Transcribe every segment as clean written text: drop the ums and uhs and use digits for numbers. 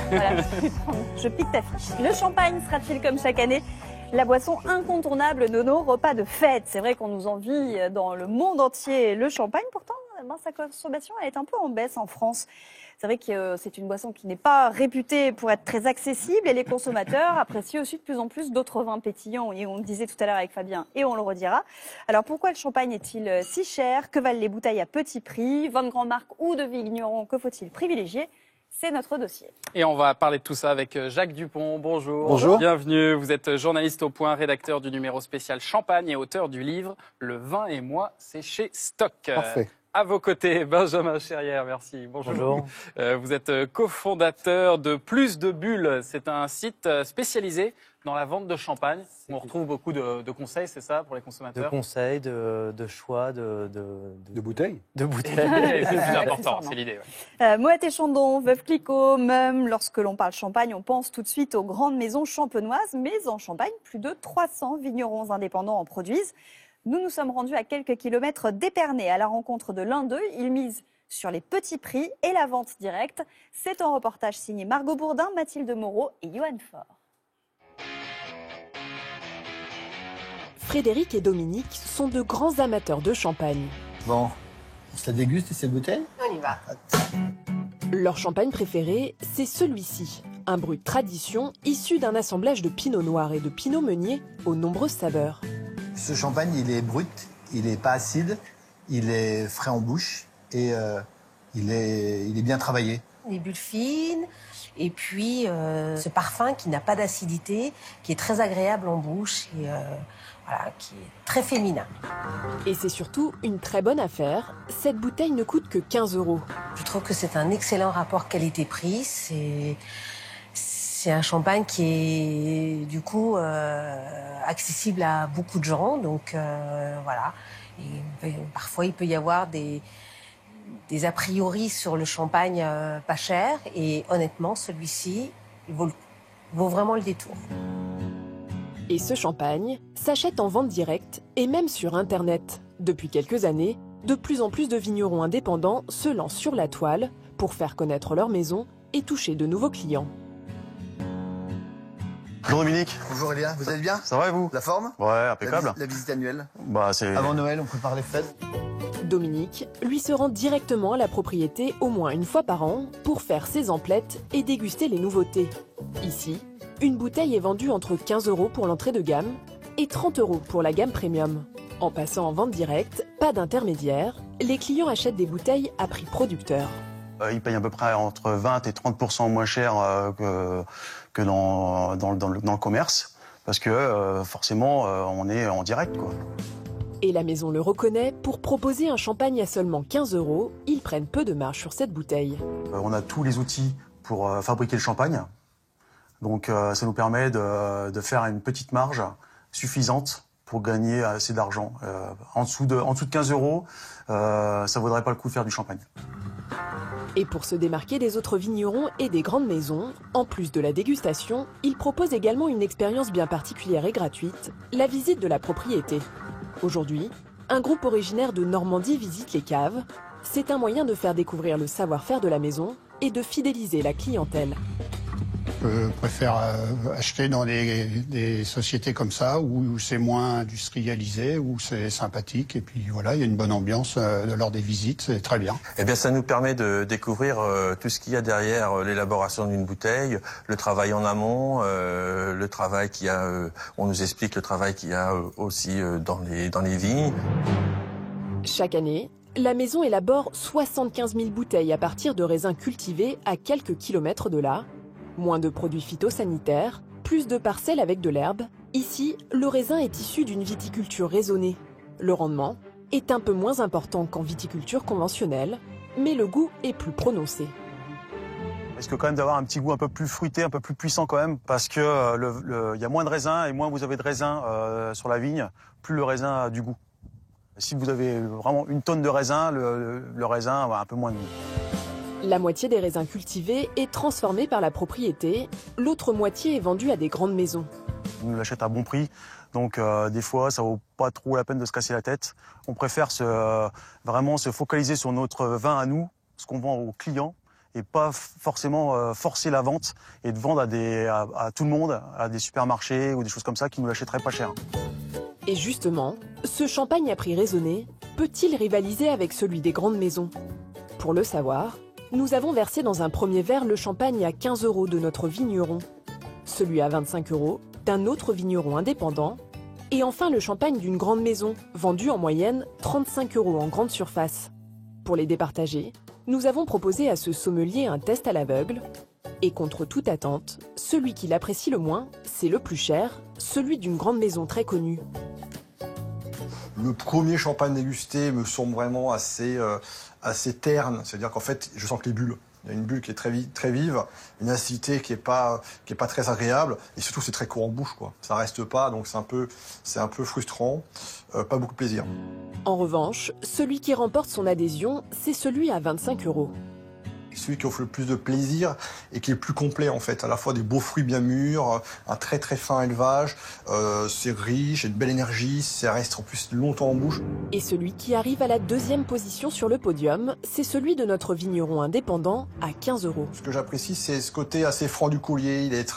Voilà, je pique ta fiche. Le champagne sera-t-il comme chaque année la boisson incontournable de nos repas de fête? C'est vrai qu'on nous envie dans le monde entier le champagne, pourtant sa consommation elle est un peu en baisse en France. C'est vrai que c'est une boisson qui n'est pas réputée pour être très accessible et les consommateurs apprécient aussi de plus en plus d'autres vins pétillants. Et on le disait tout à l'heure avec Fabien et on le redira. Alors pourquoi le champagne est-il si cher? Que valent les bouteilles à petit prix? Vins de grandes marques ou de vignerons, que faut-il privilégier? C'est notre dossier. Et on va parler de tout ça avec Jacques Dupont. Bonjour. Bonjour. Bienvenue. Vous êtes journaliste au Point, rédacteur du numéro spécial Champagne et auteur du livre Le vin et moi, c'est chez Stock. Parfait. À vos côtés, Benjamin Cherrière, merci. Bonjour. Bonjour. Vous êtes cofondateur de Plus de Bulles. C'est un site spécialisé dans la vente de champagne. On retrouve beaucoup de conseils, c'est ça, pour les consommateurs? De conseils, de choix, de bouteilles. De bouteilles. C'est le plus important, c'est l'idée. Ouais. Moët et Chandon, Veuve Clicquot, Mumm. Lorsque l'on parle champagne, on pense tout de suite aux grandes maisons champenoises. Mais en Champagne, plus de 300 vignerons indépendants en produisent. Nous nous sommes rendus à quelques kilomètres d'Épernay à la rencontre de l'un d'eux. Ils misent sur les petits prix et la vente directe. C'est un reportage signé Margot Bourdin, Mathilde Moreau et Johan Faure. Frédéric et Dominique sont de grands amateurs de champagne. Bon, on se la déguste ces bouteilles? On y va. Leur champagne préféré, c'est celui-ci. Un brut tradition issu d'un assemblage de pinot noir et de pinot meunier aux nombreuses saveurs. Ce champagne, il est brut, il n'est pas acide, il est frais en bouche et il est bien travaillé. Les bulles fines et puis ce parfum qui n'a pas d'acidité, qui est très agréable en bouche et voilà, qui est très féminin. Et c'est surtout une très bonne affaire. Cette bouteille ne coûte que 15 €. Je trouve que c'est un excellent rapport qualité-prix. C'est un champagne qui est du coup accessible à beaucoup de gens. Donc voilà. Et parfois, il peut y avoir des a priori sur le champagne pas cher. Et honnêtement, celui-ci, il vaut vraiment le détour. Et ce champagne s'achète en vente directe et même sur Internet. Depuis quelques années, de plus en plus de vignerons indépendants se lancent sur la toile pour faire connaître leur maison et toucher de nouveaux clients. Bonjour Dominique. Bonjour Elia, vous allez bien? Ça va et vous? La forme? Ouais, impeccable. La visite annuelle. C'est... Avant Noël, on prépare les fêtes. Dominique, lui, se rend directement à la propriété au moins une fois par an pour faire ses emplettes et déguster les nouveautés. Ici, une bouteille est vendue entre 15 € pour l'entrée de gamme et 30 € pour la gamme premium. En passant en vente directe, pas d'intermédiaire, les clients achètent des bouteilles à prix producteur. Ils payent à peu près entre 20 et 30% moins cher que dans le commerce, parce que forcément, on est en direct, quoi. Et la maison le reconnaît, pour proposer un champagne à seulement 15 €, ils prennent peu de marge sur cette bouteille. On a tous les outils pour fabriquer le champagne, donc ça nous permet de faire une petite marge suffisante pour gagner assez d'argent. En dessous de 15 €, ça vaudrait pas le coup de faire du champagne. Et pour se démarquer des autres vignerons et des grandes maisons, en plus de la dégustation, ils proposent également une expérience bien particulière et gratuite, la visite de la propriété. Aujourd'hui, un groupe originaire de Normandie visite les caves. C'est un moyen de faire découvrir le savoir-faire de la maison et de fidéliser la clientèle. Je préfère acheter dans des sociétés comme ça où c'est moins industrialisé, où c'est sympathique et puis voilà, il y a une bonne ambiance lors des visites, c'est très bien. Eh bien, ça nous permet de découvrir tout ce qu'il y a derrière l'élaboration d'une bouteille, le travail en amont, le travail qu'il y a, on nous explique le travail qu'il y a aussi dans les vignes. Chaque année, la maison élabore 75 000 bouteilles à partir de raisins cultivés à quelques kilomètres de là. Moins de produits phytosanitaires, plus de parcelles avec de l'herbe. Ici, le raisin est issu d'une viticulture raisonnée. Le rendement est un peu moins important qu'en viticulture conventionnelle, mais le goût est plus prononcé. Il risque quand même d'avoir un petit goût un peu plus fruité, un peu plus puissant quand même, parce que y a moins de raisin et moins vous avez de raisin sur la vigne, plus le raisin a du goût. Si vous avez vraiment une tonne de raisin, le raisin a un peu moins de goût. La moitié des raisins cultivés est transformée par la propriété, l'autre moitié est vendue à des grandes maisons. On l'achète à bon prix, donc des fois ça vaut pas trop la peine de se casser la tête. On préfère vraiment se focaliser sur notre vin à nous, ce qu'on vend aux clients, et pas forcément forcer la vente et de vendre à tout le monde, à des supermarchés ou des choses comme ça qui nous l'achèteraient pas cher. Et justement, ce champagne à prix raisonné peut-il rivaliser avec celui des grandes maisons? Pour le savoir, nous avons versé dans un premier verre le champagne à 15 € de notre vigneron, celui à 25 € d'un autre vigneron indépendant, et enfin le champagne d'une grande maison, vendu en moyenne 35 € en grande surface. Pour les départager, nous avons proposé à ce sommelier un test à l'aveugle, et contre toute attente, celui qui l'apprécie le moins, c'est le plus cher, celui d'une grande maison très connue. Le premier champagne dégusté me semble vraiment assez terne, c'est-à-dire qu'en fait, je sens que les bulles. Il y a une bulle qui est très vive, une acidité qui est pas très agréable, et surtout c'est très court en bouche, quoi. Ça reste pas, donc c'est un peu frustrant, pas beaucoup de plaisir. En revanche, celui qui remporte son adhésion, c'est celui à 25 €. Celui qui offre le plus de plaisir et qui est le plus complet en fait, à la fois des beaux fruits bien mûrs, un très très fin élevage, c'est riche, une belle énergie, ça reste en plus longtemps en bouche. Et celui qui arrive à la deuxième position sur le podium, c'est celui de notre vigneron indépendant à 15 €. Ce que j'apprécie, c'est ce côté assez franc du collier, il est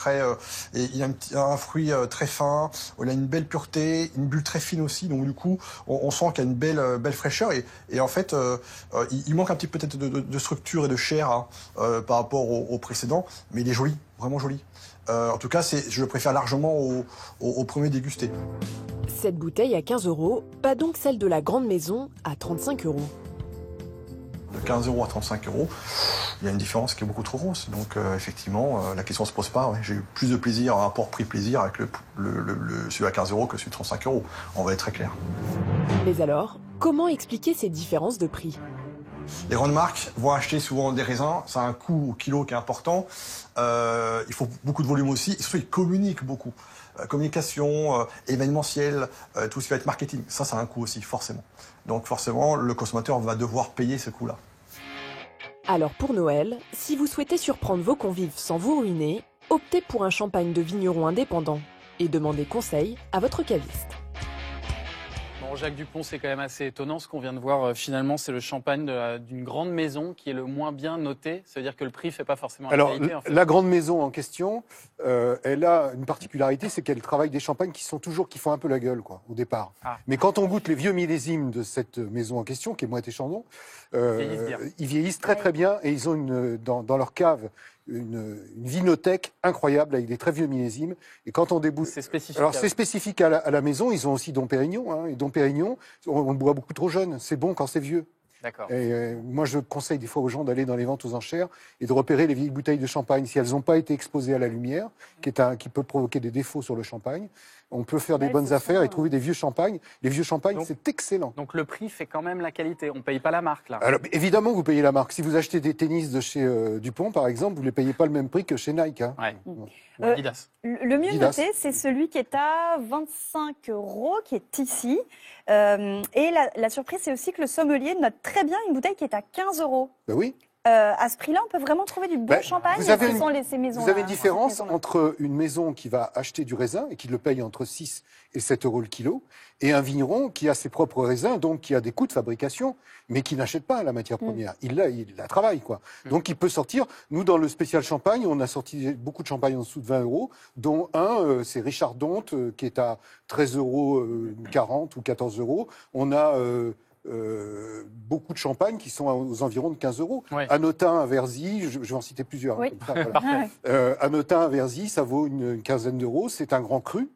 il a un fruit très fin, il a une belle pureté, une bulle très fine aussi, donc du coup on sent qu'il y a une belle fraîcheur et en fait il manque un petit peu peut-être de structure et de chair par rapport au précédent, mais il est joli, vraiment joli. En tout cas, je le préfère largement au premier dégusté. Cette bouteille à 15 €, pas donc celle de la grande maison à 35 €. De 15 € à 35 €, il y a une différence qui est beaucoup trop grosse. Donc effectivement, la question ne se pose pas. Ouais. J'ai eu plus de plaisir, un rapport prix-plaisir avec celui à 15 € que celui de 35 €. On va être très clair. Mais alors, comment expliquer ces différences de prix ? Les grandes marques vont acheter souvent des raisins, ça a un coût au kilo qui est important, il faut beaucoup de volume aussi, et surtout ils communiquent beaucoup. Communication, événementiel, tout ce qui va être marketing, ça a un coût aussi, forcément. Donc forcément, le consommateur va devoir payer ce coût-là. Alors pour Noël, si vous souhaitez surprendre vos convives sans vous ruiner, optez pour un champagne de vigneron indépendant et demandez conseil à votre caviste. Bon, Jacques Dupont, c'est quand même assez étonnant ce qu'on vient de voir. Finalement, c'est le champagne d'une grande maison qui est le moins bien noté. Ça veut dire que le prix ne fait pas forcément la qualité. En fait. La grande maison en question, elle a une particularité, c'est qu'elle travaille des champagnes qui font un peu la gueule, quoi, au départ. Ah. Mais quand on goûte les vieux millésimes de cette maison en question, qui est Moët et Chandon, ils vieillissent très très bien et ils ont dans leur cave une vinothèque incroyable avec des très vieux millésimes. Et quand on déboule, c'est spécifique. Alors c'est spécifique à la maison. Ils ont aussi Dom Pérignon. Hein, et Dom Pérignon, on le boit beaucoup trop jeune. C'est bon quand c'est vieux. D'accord. Et moi, je conseille des fois aux gens d'aller dans les ventes aux enchères et de repérer les vieilles bouteilles de champagne si elles n'ont pas été exposées à la lumière, qui peut provoquer des défauts sur le champagne. On peut faire des bonnes affaires et trouver des vieux champagnes. Les vieux champagnes, c'est excellent. Donc le prix fait quand même la qualité. On ne paye pas la marque, là. Alors, évidemment, vous payez la marque. Si vous achetez des tennis de chez Dupont, par exemple, vous ne les payez pas le même prix que chez Nike. Hein. Ouais. Adidas. Le mieux noté, c'est celui qui est à 25 €, qui est ici. Et la surprise, c'est aussi que le sommelier note très bien une bouteille qui est à 15 €. Ben oui. À ce prix-là, on peut vraiment trouver du bon champagne. Vous avez ces maisons-là. Vous avez une différence entre une maison qui va acheter du raisin et qui le paye entre 6 et 7 € le kilo, et un vigneron qui a ses propres raisins, donc qui a des coûts de fabrication, mais qui n'achète pas la matière première. Il la travaille, quoi. Donc il peut sortir. Nous, dans le spécial champagne, on a sorti beaucoup de champagne en dessous de 20 €, dont un, c'est Richard Donte, qui est à 13,40 € ou 14 €. On a beaucoup de champagnes qui sont aux environs de 15 €. Ouais. Anotin à Verzy, je vais en citer plusieurs. Oui. Ça, voilà. Anotin à Verzy, ça vaut une quinzaine d'euros. C'est un grand cru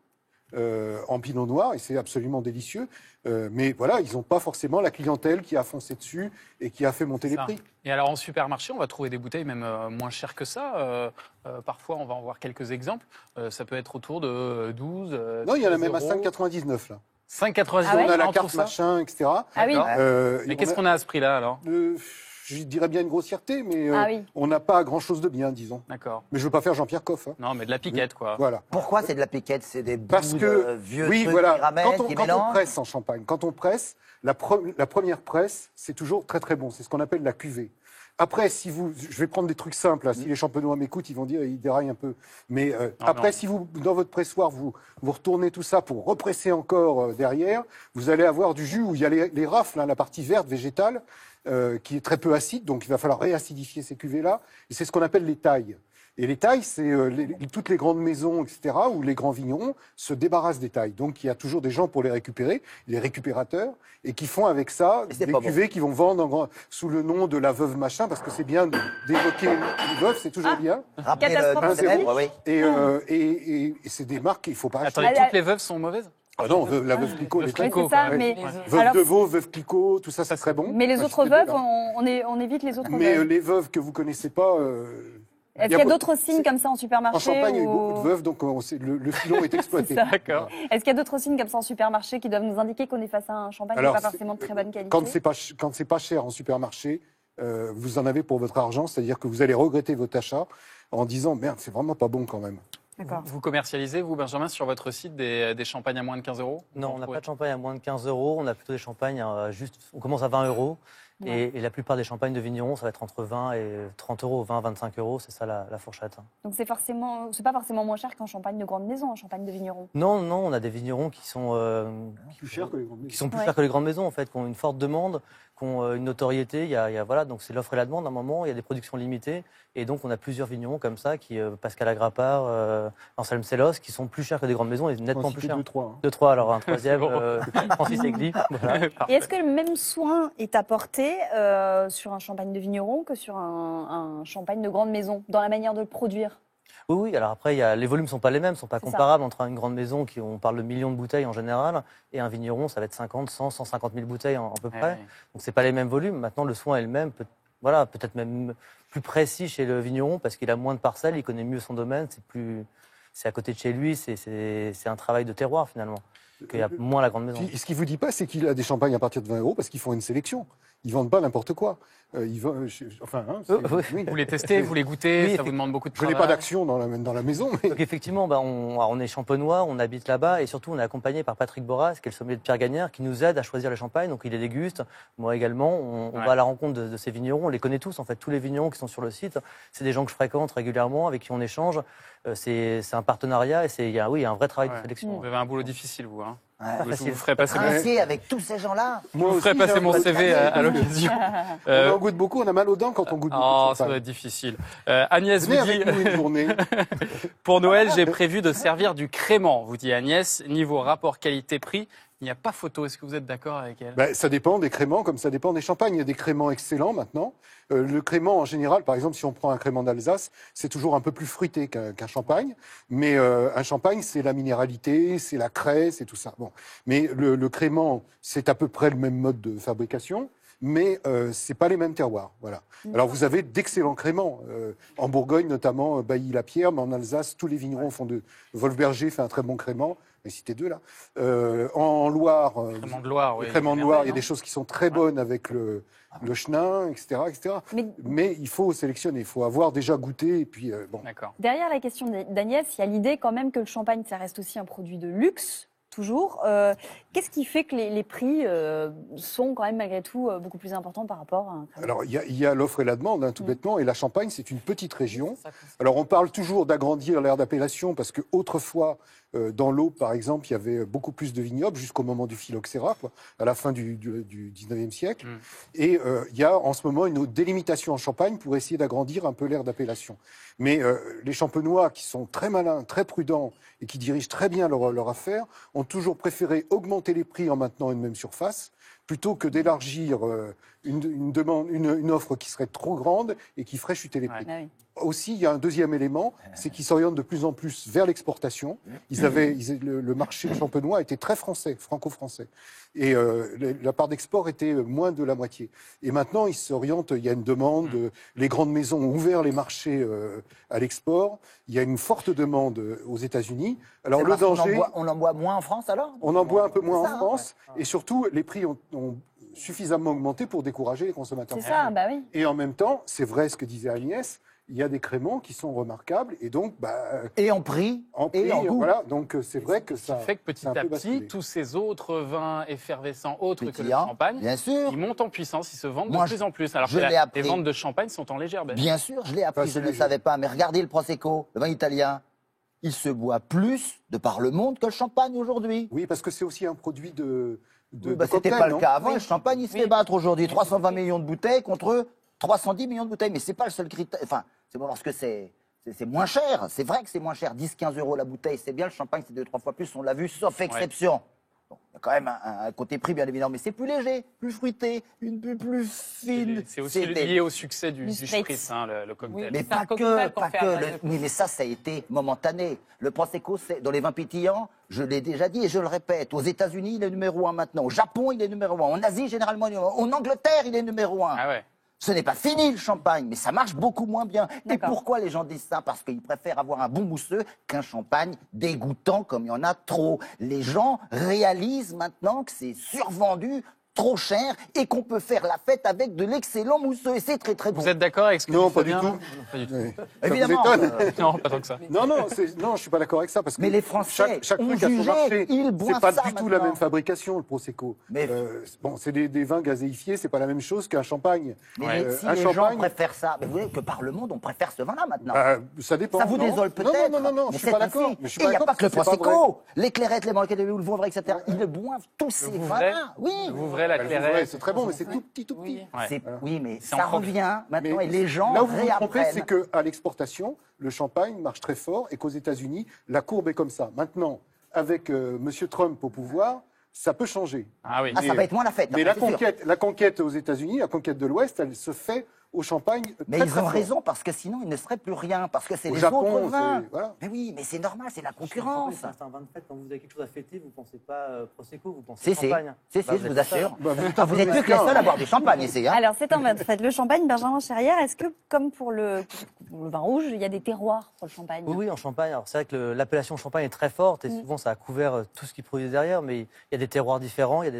en pinot noir et c'est absolument délicieux. Mais voilà, ils n'ont pas forcément la clientèle qui a foncé dessus et qui a fait monter les prix. Et alors en supermarché, on va trouver des bouteilles même moins chères que ça. Parfois, on va en voir quelques exemples. Ça peut être autour de 12. Non, il y en a même à 5,99 là. 5,99 on a la carte machin, etc. Ah oui. Mais qu'est-ce qu'on a à ce prix-là alors Je dirais bien une grossièreté, mais oui. on n'a pas grand-chose de bien, disons. D'accord. Mais je ne veux pas faire Jean-Pierre Coff. Hein. Non, mais de la piquette, quoi. Voilà. Pourquoi c'est de la piquette? C'est des Parce bouts que, de vieux oui, trucs voilà. qui ramènent, qui Quand on mélangent. presse en Champagne, quand on presse, la première presse, c'est toujours très très bon. C'est ce qu'on appelle la cuvée. Après, je vais prendre des trucs simples. Là. Si les champenois m'écoutent, ils vont dire ils déraillent un peu. Mais après, si vous, dans votre pressoir, vous retournez tout ça pour represser encore derrière, vous allez avoir du jus où il y a les rafles, hein, la partie verte végétale, qui est très peu acide. Donc, il va falloir réacidifier ces cuvées-là. Et c'est ce qu'on appelle les tailles. Et les tailles, c'est toutes les grandes maisons, etc., où les grands vignerons se débarrassent des tailles. Donc, il y a toujours des gens pour les récupérer, les récupérateurs, et qui font avec ça des cuvées qui vont vendre sous le nom de la veuve machin, parce que c'est bien d'évoquer une veuve, c'est toujours bien. Et c'est des marques qu'il ne faut pas acheter. Attendez, toutes les veuves sont mauvaises? Ah non, la veuve Clicquot, les Clicquot, ça, mais veuve de Vaux, veuve Clicquot, tout ça, c'est très bon. Mais les autres veuves, on évite les autres veuves. Mais les veuves que vous connaissez pas. Est-ce qu'il y a d'autres signes comme ça en supermarché? En Champagne, il y a eu beaucoup de veuves, donc le filon est exploité. D'accord. Est-ce qu'il y a d'autres signes comme ça en supermarché qui doivent nous indiquer qu'on est face à un champagne qui n'est pas forcément de très bonne qualité? Quand c'est pas cher en supermarché, vous en avez pour votre argent, c'est-à-dire que vous allez regretter votre achat en disant merde, c'est vraiment pas bon quand même. Vous commercialisez, vous, Benjamin, sur votre site des champagnes à moins de 15 €? Non, on n'a pas de champagne à moins de 15 €. On a plutôt des champagnes on commence à 20 €. Ouais. Et la plupart des champagnes de vignerons, ça va être entre 20 et 30 €, 20, 25 €, c'est ça la fourchette. Donc c'est pas forcément moins cher qu'en champagne de grande maison, en champagne de vignerons? Non, on a des vignerons qui sont plus chers que les grandes maisons. Qui sont plus chers que les grandes maisons, en fait, qui ont une forte demande, qui ont une notoriété. Voilà, donc c'est l'offre et la demande à un moment, il y a des productions limitées. Et donc on a plusieurs vignerons comme ça, Pascal Agrapard, Anselme Sellos, qui sont plus chers que des grandes maisons et nettement plus chers. 2-3, alors un troisième, Francis Egli. Voilà. Et est-ce que le même soin est apporté sur un champagne de vigneron que sur un champagne de grande maison, dans la manière de le produire? Oui, alors après, les volumes ne sont pas les mêmes, ne sont pas comparables entre une grande maison, on parle de millions de bouteilles en général, et un vigneron, ça va être 50, 100, 150 000 bouteilles à peu près. Donc ce n'est pas les mêmes volumes. Maintenant, le soin est le même, peut-être même plus précis chez le vigneron, parce qu'il a moins de parcelles, il connaît mieux son domaine, c'est à côté de chez lui, c'est un travail de terroir finalement. Qu'il y a moins la grande maison. Ce qu'il ne vous dit pas, c'est qu'il a des champagnes à partir de 20 € parce qu'ils font une sélection. Ils ne vendent pas n'importe quoi. Vous les testez, vous les goûtez, ça vous demande beaucoup de travail. Je n'ai pas d'action dans la maison. Mais... Donc effectivement, on est champenois, on habite là-bas et surtout on est accompagné par Patrick Borras, qui est le sommelier de Pierre Gagnère, qui nous aide à choisir les champagnes. Donc il les déguste. Moi également, on va à la rencontre de ces vignerons. On les connaît tous, en fait. Tous les vignerons qui sont sur le site, c'est des gens que je fréquente régulièrement, avec qui on échange. C'est un partenariat et il y a un vrai travail de sélection. Vous avez un boulot difficile, vous. Hein. Ouais. Je vous ferai passer avec tous ces gens-là. Je vous ferai passer mon CV à l'occasion. On en goûte beaucoup, on a mal aux dents quand on goûte beaucoup. Oh, ça va être difficile. Agnès vous dit... une journée. Pour Noël, j'ai prévu de servir du crément, vous dit Agnès. Niveau rapport qualité-prix, il n'y a pas photo. Est-ce que vous êtes d'accord avec elle? Ça dépend des créments, comme ça dépend des champagnes. Il y a des créments excellents maintenant. Le crément, en général, par exemple, si on prend un crément d'Alsace, c'est toujours un peu plus fruité qu'un champagne. Mais un champagne, c'est la minéralité, c'est la craie, c'est tout ça. Bon. Mais le crément, c'est à peu près le même mode de fabrication. Mais c'est pas les mêmes terroirs, voilà. Alors vous avez d'excellents créments en Bourgogne notamment, Bailly-la-Pierre, mais en Alsace tous les vignerons font de. Wolfberger fait un très bon crément, mais citez deux là. En Loire, crément de Loire, le crément de Loire, il y a des choses qui sont très bonnes avec le chenin, etc., etc. Mais il faut sélectionner, il faut avoir déjà goûté et puis bon. Derrière la question d'Agnès, il y a l'idée quand même que le champagne, ça reste aussi un produit de luxe. Toujours. Qu'est-ce qui fait que les prix sont quand même malgré tout beaucoup plus importants par rapport à un crément? Alors, il y a l'offre et la demande, hein, tout bêtement, et la Champagne, c'est une petite région. Alors, on parle toujours d'agrandir l'aire d'appellation, parce qu'autrefois, dans l'Aube, par exemple, il y avait beaucoup plus de vignobles, jusqu'au moment du phylloxéra, quoi, à la fin du 19e siècle. Et il y a en ce moment une délimitation en Champagne pour essayer d'agrandir un peu l'aire d'appellation. Mais les champenois, qui sont très malins, très prudents, et qui dirigent très bien leur affaire, ont toujours préféré augmenter les prix en maintenant une même surface, plutôt que d'élargir une offre qui serait trop grande et qui ferait chuter les prix. Aussi, il y a un deuxième élément, c'est qu'ils s'orientent de plus en plus vers l'exportation. Le marché champenois était très français, franco-français. Et la part d'export était moins de la moitié. Et maintenant, ils s'orientent, il y a une demande, les grandes maisons ont ouvert les marchés à l'export, il y a une forte demande aux États-Unis. Alors le danger... On en boit moins en France alors? On en boit un peu moins en France, et surtout, les prix ont suffisamment augmenté pour décourager les consommateurs. C'est ça, bah oui. Et en même temps, c'est vrai ce que disait Agnès, il y a des créments qui sont remarquables et donc Et en prix, et en goût. Voilà, donc c'est vrai que Ça ça fait que petit ça a un à peu petit, basculé. tous ces autres vins effervescents autres que le pétillant, champagne, bien sûr. ils montent en puissance, ils se vendent Moi, de plus en plus. Alors je que l'ai les appris. ventes de champagne sont en légère baisse. Bien sûr, je l'ai appris, Pas je si ne le léger. savais pas. Mais regardez le Prosecco, le vin italien. Il se boit plus de par le monde que le champagne aujourd'hui. Oui, parce que c'est aussi un produit de Oui, bah, de c'était cocktail, pas le non cas avant. Le champagne, il se fait battre aujourd'hui. 320 millions de bouteilles contre 310 millions de bouteilles. Mais c'est pas le seul critère. Enfin, c'est pas parce que c'est moins cher. C'est vrai que c'est moins cher. 10-15 euros la bouteille, c'est bien. Le champagne, c'est 2-3 fois plus. On l'a vu, sauf exception. Bon, il y a quand même un côté prix, bien évidemment. Mais c'est plus léger, plus fruité, une bulle plus fine. C'est aussi lié au succès du spritz, hein, le cocktail. Mais C'est pas un cocktail que, qu'on pas fait que. à base de- Oui, mais ça a été momentané. Le Prosecco, c'est dans les vins pétillants, je l'ai déjà dit et je le répète. Aux États-Unis, il est numéro 1 maintenant. Au Japon, il est numéro 1. En Asie, généralement, il est numéro 1. En Angleterre, il est numéro 1. Ah ouais. Ce n'est pas fini le champagne, mais ça marche beaucoup moins bien. Et D'accord. pourquoi les gens disent ça? Parce qu'ils préfèrent avoir un bon mousseux qu'un champagne dégoûtant comme il y en a trop. Les gens réalisent maintenant que c'est survendu, trop cher, et qu'on peut faire la fête avec de l'excellent mousseux. Et c'est très très bon. Vous êtes d'accord avec ce que Non, dit pas du Fabien tout. Pas du tout. Oui. Évidemment. Ça vous étonne Non, pas tant que ça. Non, je suis pas d'accord avec ça parce que Mais les Français chaque ont truc a son jugé, marché. ils boivent C'est pas ça du tout maintenant. la même fabrication le prosecco. Mais- Bon, c'est des vins gazéifiés, c'est pas la même chose qu'un champagne. Mais si un les gens champagne, préfèrent ça, mais vous voyez que par le monde, on préfère ce vin-là maintenant. ça dépend. Ça vous non désole peut-être. Non, mais je suis pas c'est d'accord. ainsi. Mais je suis Et il n'y a d'accord pas que le parce c'est pas Prosecco. Les clairettes, les banquettes, le Vouvray, etc. Ils le boivent tous ces Le Vouvray, vins-là. Oui. le Vouvray, la vrai. clairette. C'est très bon, mais c'est tout petit, tout petit. Ouais. Oui, mais C'est ça en progrès. revient maintenant Mais et les gens là où vous vous trompez, réapprennent. c'est qu'à l'exportation, le champagne marche très fort et qu'aux États-Unis, la courbe est comme ça. Maintenant, avec Monsieur Trump au pouvoir, ça peut changer. Ah oui. Ah, ça va être moins la fête. Mais après, c'est sûr. la conquête aux États-Unis, la conquête de l'Ouest, elle se fait au champagne. Mais très, ils très ont fort. raison, parce que sinon, il ne serait plus rien. Parce que c'est Au les Japon, autres vins. c'est- voilà. Mais oui, mais c'est normal, c'est la concurrence. C'est un vin de fête. Quand vous avez quelque chose à fêter, vous ne pensez pas Prosecco, vous pensez Si, si, champagne. si, Bah, je vous vous êtes ça. assure. Bah, Ah, vous n'êtes plus que les seuls à boire du champagne ici. Hein. Alors, c'est un vin de fête. Le champagne, Benjamin Cherrière, est-ce que, comme pour le vin rouge, il y a des terroirs pour le champagne? Oui, oui, en Champagne. Alors, c'est vrai que l'appellation Champagne est très forte et Mm. souvent ça a couvert tout ce qui produit derrière, mais il y a des terroirs différents, il y a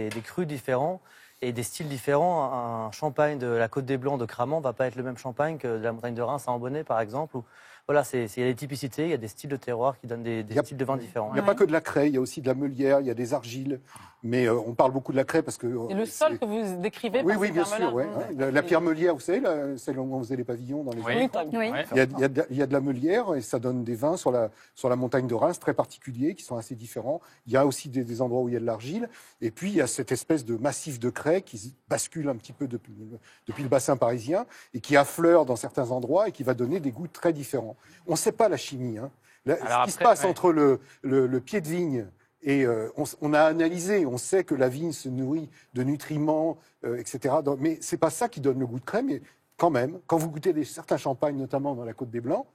des crus différents et des styles différents. Un champagne de la Côte des Blancs de Cramant ne va pas être le même champagne que de la montagne de Reims à Ambonnet, par exemple. Voilà, il y a des typicités, il y a des styles de terroir qui donnent des styles de vin différents. Il n'y a pas que de la craie, il y a aussi de la meulière, il y a des argiles. Mais on parle beaucoup de la craie parce que. Et le sol que vous décrivez Oui, par oui, ces bien termes-là. sûr. Ouais, hein. La pierre meulière, vous savez, celle où on faisait les pavillons dans les Oui. années Oui. Ouais. Il y a de la meulière et ça donne des vins sur la montagne de Reims très particuliers qui sont assez différents. Il y a aussi des endroits où il y a de l'argile. Et puis il y a cette espèce de massif de craie qui bascule un petit peu depuis le bassin parisien et qui affleure dans certains endroits et qui va donner des goûts très différents. On ne sait pas la chimie. Hein. Ce qui se passe entre le pied de vigne et on a analysé, on sait que la vigne se nourrit de nutriments, etc. Mais c'est pas ça qui donne le goût de crème. Mais quand même, quand vous goûtez certains champagnes, notamment dans la Côte des Blancs,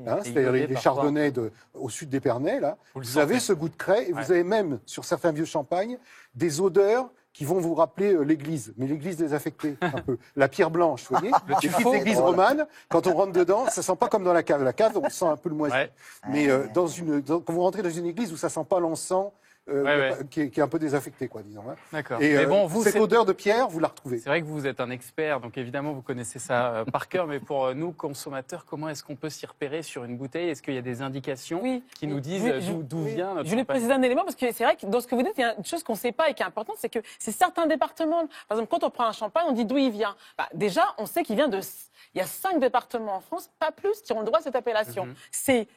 hein, C'est c'est-à-dire iodé les parfois. chardonnays au sud d'Épernay, là, Vous le vous avez sentez. ce goût de craie et vous avez même, sur certains vieux champagnes, des odeurs qui vont vous rappeler l'église, mais l'église désaffectée, un peu. La pierre blanche, vous voyez Les petites tuffeau. églises romanes, quand on rentre dedans, ça sent pas comme dans la cave. La cave, on sent un peu le moisi. Ouais. Mais quand vous rentrez dans une église où ça sent pas l'encens, Ouais. qui est un peu désaffecté, quoi, disons. Hein. D'accord. Et Mais bon, vous, cette c'est odeur de pierre, vous la retrouvez. c'est vrai que vous êtes un expert, donc évidemment, vous connaissez ça par cœur. Mais pour nous, consommateurs, comment est-ce qu'on peut s'y repérer sur une bouteille? Est-ce qu'il y a des indications qui nous disent d'où vient notre Je voulais champagne? préciser un élément parce que c'est vrai que dans ce que vous dites, il y a une chose qu'on ne sait pas et qui est importante, c'est que c'est certains départements. Par exemple, quand on prend un champagne, on dit d'où il vient. Bah, déjà, on sait qu'il vient de. Il y a 5 départements en France, pas plus, qui ont le droit à cette appellation. C'est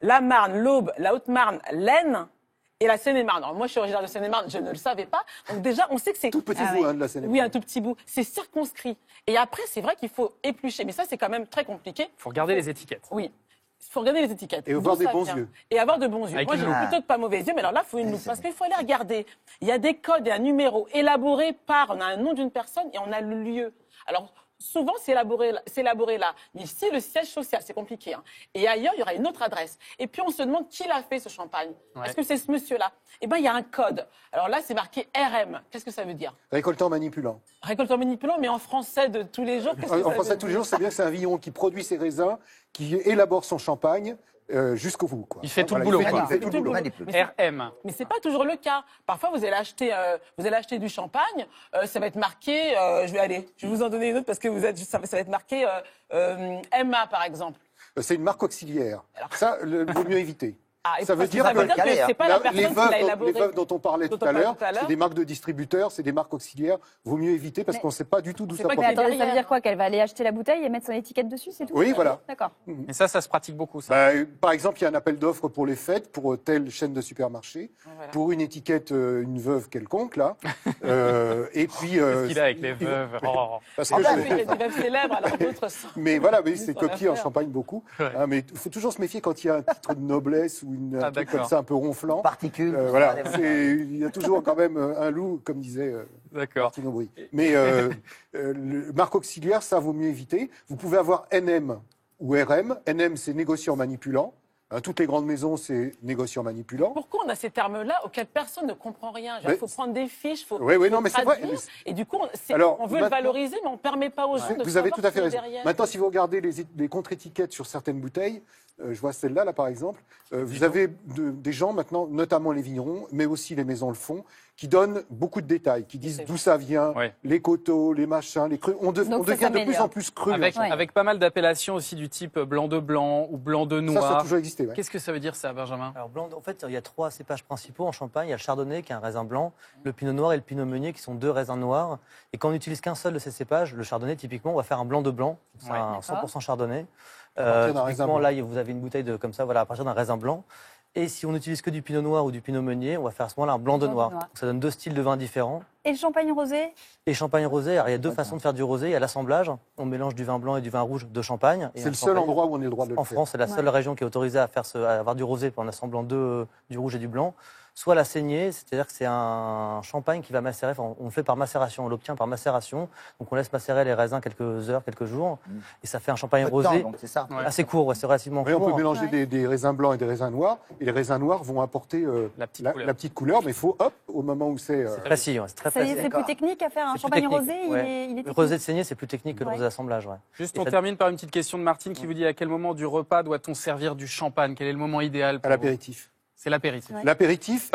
la Marne, l'Aube, la Haute-Marne, l'Aisne et la Seine-et-Marne. Alors moi, je suis originaire de Seine-et-Marne, je ne le savais pas. Donc déjà, on sait que c'est Tout petit bout, hein, de la Seine-et-Marne. Oui, un tout petit bout. C'est circonscrit. Et après, c'est vrai qu'il faut éplucher. Mais ça, c'est quand même très compliqué. Il faut regarder les étiquettes. Oui. Il faut regarder les étiquettes. Et D'où avoir des ça bons vient. yeux. Et avoir de bons yeux. Avec Moi, une j'ai loupe. plutôt que pas mauvais yeux, mais alors là, il faut une loupe. Parce qu'il faut aller regarder. Il y a des codes et un numéro élaboré par, on a un nom d'une personne et on a le lieu. Alors, souvent, c'est élaboré là. Mais ici, le siège social, c'est compliqué. Hein. Et ailleurs, il y aura une autre adresse. Et puis, on se demande qui l'a fait, ce champagne. Ouais. Est-ce que c'est ce monsieur-là? Eh bien, il y a un code. Alors là, c'est marqué RM. Qu'est-ce que ça veut dire? Récoltant manipulant. Récoltant manipulant, mais en français de tous les jours, qu'est-ce que En ça français, veut tous les dire? jours, c'est bien que c'est un vigneron qui produit ses raisins, qui élabore son champagne jusqu'au bout. Quoi. Il fait tout le Voilà, boulot, quoi. Il fait tout le boulot. RM. Mais c'est pas toujours le cas. Parfois, vous allez acheter du champagne, ça va être marqué. Je vais vous en donner une autre parce que ça va être marqué MA par exemple. C'est une marque auxiliaire. Ça, vaut mieux éviter. Ça veut dire que c'est pas la personne qui l'a élaboré. Les veuves dont on parlait tout à l'heure, c'est des marques de distributeurs, c'est des marques auxiliaires. Vaut mieux éviter parce qu'on ne sait pas du tout d'où ça provient. Attendez, ça veut dire quoi? Qu'elle va aller acheter la bouteille et mettre son étiquette dessus, c'est tout? Oui, voilà. D'accord. Et ça se pratique beaucoup, ça. Par exemple, il y a un appel d'offres pour les fêtes, pour telle chaîne de supermarché, pour une étiquette, une veuve quelconque, là. Et puis. Qu'est-ce qu'il a avec les veuves? Parce que il y a des veuves célèbres, alors d'autres sont. Mais voilà, c'est copié en Champagne beaucoup. Mais il faut toujours se méfier quand il y a un titre de noblesse ou un truc comme ça un peu ronflant. Particules. Voilà, il y a toujours quand même un loup, comme disait Martine Aubry. Mais marque auxiliaire, ça vaut mieux éviter. Vous pouvez avoir NM ou RM. NM, c'est négociant manipulant. Toutes les grandes maisons, c'est négociant manipulant. Pourquoi on a ces termes-là auxquels personne ne comprend rien? Il faut prendre des fiches, il faut non, mais c'est vrai. Et du coup, alors, on veut le valoriser, mais on ne permet pas aux gens de Vous avez tout à fait raison. derrière. Maintenant, si vous regardez les contre-étiquettes sur certaines bouteilles, je vois celle-là, là, par exemple, vous avez des gens maintenant, notamment les vignerons, mais aussi les maisons le font, qui donnent beaucoup de détails, qui disent d'où ça vient, les coteaux, les machins, les crus. On devient de plus en plus cru. Avec pas mal d'appellations aussi du type blanc de blanc ou blanc de noir. Ça a toujours existé. Qu'est-ce que ça veut dire, ça, Benjamin? Alors, blanc, en fait, il y a 3 cépages principaux en Champagne. Il y a le chardonnay, qui est un raisin blanc, le pinot noir et le pinot meunier, qui sont 2 raisins noirs. Et quand on n'utilise qu'un seul de ces cépages, le chardonnay, typiquement, on va faire un blanc de blanc. C'est un 100% chardonnay. Typiquement, là, vous avez une bouteille comme ça, voilà, à partir d'un raisin blanc. Et si on n'utilise que du pinot noir ou du pinot meunier, on va faire à ce moment-là un blanc de noir. Donc, ça donne 2 styles de vin différents. Et le champagne rosé? Et champagne rosé, alors il y a 2 façons de faire du rosé. Il y a l'assemblage, on mélange du vin blanc et du vin rouge de Champagne. C'est le seul endroit où on est le droit de le faire. En France, c'est la seule région qui est autorisée à avoir du rosé en assemblant du rouge et du blanc. Soit la saignée, c'est-à-dire que c'est un champagne qui va macérer, on le fait par macération, on l'obtient par macération. Donc on laisse macérer les raisins quelques heures, quelques jours, et ça fait un champagne rosé assez court, c'est relativement court. On peut mélanger des raisins blancs et des raisins noirs, et les raisins noirs vont apporter la petite couleur, mais il faut, au moment où c'est... C'est précis, c'est très précis. C'est plus technique à faire un champagne rosé, il est technique. Le rosé de saignée, c'est plus technique que le rosé d'assemblage. Juste, on termine par une petite question de Martine qui vous dit à quel moment du repas doit-on servir du champagne? Quel est le moment idéal pour À l'apéritif. C'est l'apéritif. L'apéritif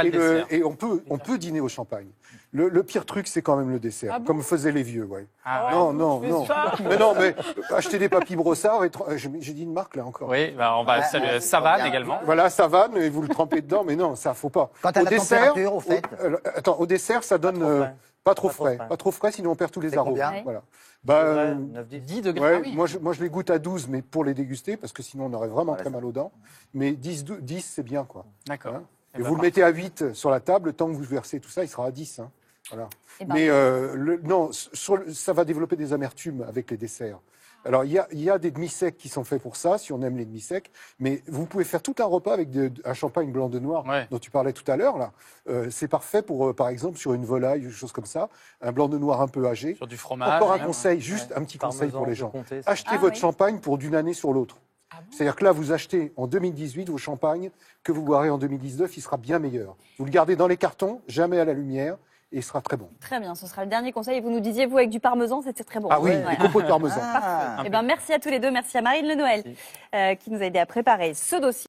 et on peut dîner au champagne. Le pire truc, c'est quand même le dessert, comme faisaient les vieux. Non. Mais acheter des papilles brossards, j'ai dit une marque là encore. Oui, on va saluer Savane également. Voilà, Savane, et vous le trempez dedans, mais non, ça, faut pas. Quant à la température, au fait. Au dessert, ça donne pas trop frais. Pas trop frais, sinon on perd tous les arômes. Voilà. 10 degrés. Moi, je les goûte à 12, mais pour les déguster, parce que sinon on aurait vraiment très mal aux dents. Mais 10 c'est bien, quoi. D'accord. Et vous le mettez à 8 sur la table, le temps que vous versez tout ça, il sera à 10. Voilà. Mais ça va développer des amertumes avec les desserts. Alors, il y a des demi-secs qui sont faits pour ça, si on aime les demi-secs, mais vous pouvez faire tout un repas avec un champagne blanc de noir dont tu parlais tout à l'heure. Là, c'est parfait pour, par exemple, sur une volaille, une chose comme ça, un blanc de noir un peu âgé. Sur du fromage. Encore un conseil, un petit conseil pour les gens. Achetez votre champagne pour d'une année sur l'autre. C'est-à-dire que là, vous achetez en 2018 vos champagnes que vous boirez en 2019, il sera bien meilleur. Vous le gardez dans les cartons, jamais à la lumière, et il sera très bon. Très bien, ce sera le dernier conseil. Et vous nous disiez, vous, avec du parmesan, c'était très bon. Ah oui, des copeaux de parmesan. Parfait. Merci à tous les deux. Merci à Marine Le Noël qui nous a aidé à préparer ce dossier.